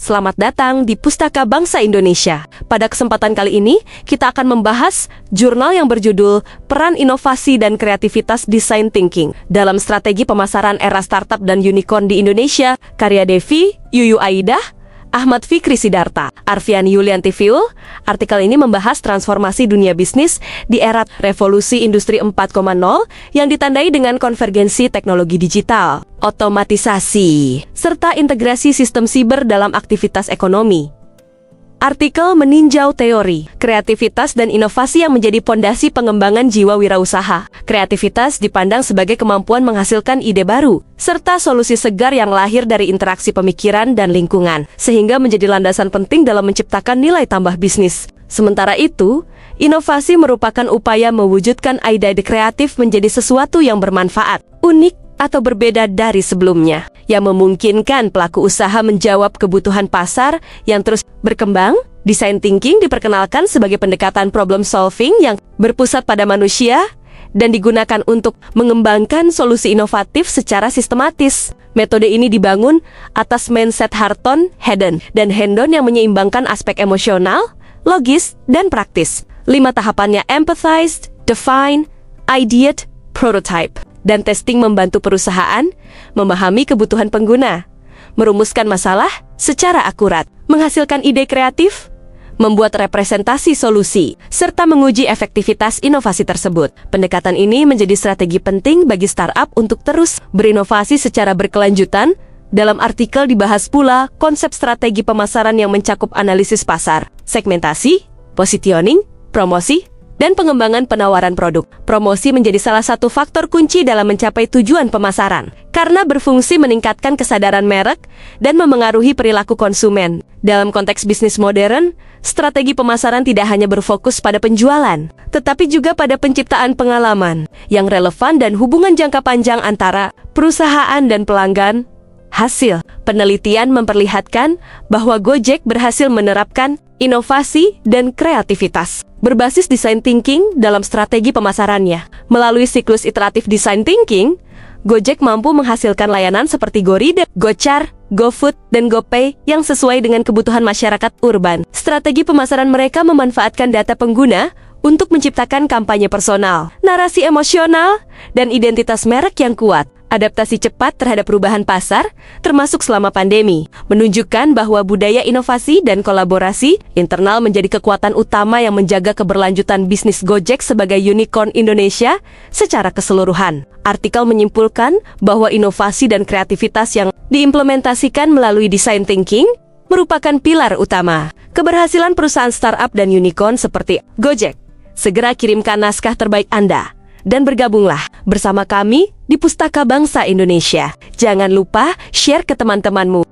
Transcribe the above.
Selamat datang di Pustaka Bangsa Indonesia. Pada kesempatan kali ini, kita akan membahas jurnal yang berjudul Peran Inovasi dan Kreativitas Design Thinking dalam Strategi Pemasaran Era Startup dan Unicorn di Indonesia, karya Devi, Yuyu Aidah, Ahmad Fikri Sidarta, Arfiani Yulianti Fiul. Artikel ini membahas transformasi dunia bisnis di era revolusi industri 4.0 yang ditandai dengan konvergensi teknologi digital, otomatisasi, serta integrasi sistem siber dalam aktivitas ekonomi. Artikel meninjau teori, kreativitas dan inovasi yang menjadi pondasi pengembangan jiwa wirausaha. Kreativitas dipandang sebagai kemampuan menghasilkan ide baru, serta solusi segar yang lahir dari interaksi pemikiran dan lingkungan, sehingga menjadi landasan penting dalam menciptakan nilai tambah bisnis. Sementara itu, inovasi merupakan upaya mewujudkan ide kreatif menjadi sesuatu yang bermanfaat, unik, atau berbeda dari sebelumnya, yang memungkinkan pelaku usaha menjawab kebutuhan pasar yang terus berkembang. Design thinking diperkenalkan sebagai pendekatan problem solving yang berpusat pada manusia dan digunakan untuk mengembangkan solusi inovatif secara sistematis. Metode ini dibangun atas mindset Harton, Hedden, dan Hendon yang menyeimbangkan aspek emosional, logis, dan praktis. 5 tahapannya: empathize, define, ideate, prototype, dan testing membantu perusahaan memahami kebutuhan pengguna, merumuskan masalah secara akurat, menghasilkan ide kreatif, membuat representasi solusi, serta menguji efektivitas inovasi tersebut. Pendekatan ini menjadi strategi penting bagi startup untuk terus berinovasi secara berkelanjutan. Dalam artikel dibahas pula konsep strategi pemasaran yang mencakup analisis pasar, segmentasi, positioning, promosi, dan pengembangan penawaran produk. Promosi menjadi salah satu faktor kunci dalam mencapai tujuan pemasaran, karena berfungsi meningkatkan kesadaran merek dan memengaruhi perilaku konsumen. Dalam konteks bisnis modern, strategi pemasaran tidak hanya berfokus pada penjualan, tetapi juga pada penciptaan pengalaman yang relevan dan hubungan jangka panjang antara perusahaan dan pelanggan. Hasil penelitian memperlihatkan bahwa Gojek berhasil menerapkan inovasi dan kreativitas berbasis design thinking dalam strategi pemasarannya. Melalui siklus iteratif design thinking, Gojek mampu menghasilkan layanan seperti GoRida, Gocar, GoFood, dan GoPay yang sesuai dengan kebutuhan masyarakat urban. Strategi pemasaran mereka memanfaatkan data pengguna untuk menciptakan kampanye personal, narasi emosional, dan identitas merek yang kuat. Adaptasi cepat terhadap perubahan pasar, termasuk selama pandemi, menunjukkan bahwa budaya inovasi dan kolaborasi internal menjadi kekuatan utama yang menjaga keberlanjutan bisnis Gojek sebagai unicorn Indonesia secara keseluruhan. Artikel menyimpulkan bahwa inovasi dan kreativitas yang diimplementasikan melalui design thinking merupakan pilar utama keberhasilan perusahaan startup dan unicorn seperti Gojek. Segera kirimkan naskah terbaik Anda dan bergabunglah bersama kami di Pustaka Bangsa Indonesia. Jangan lupa share ke teman-temanmu.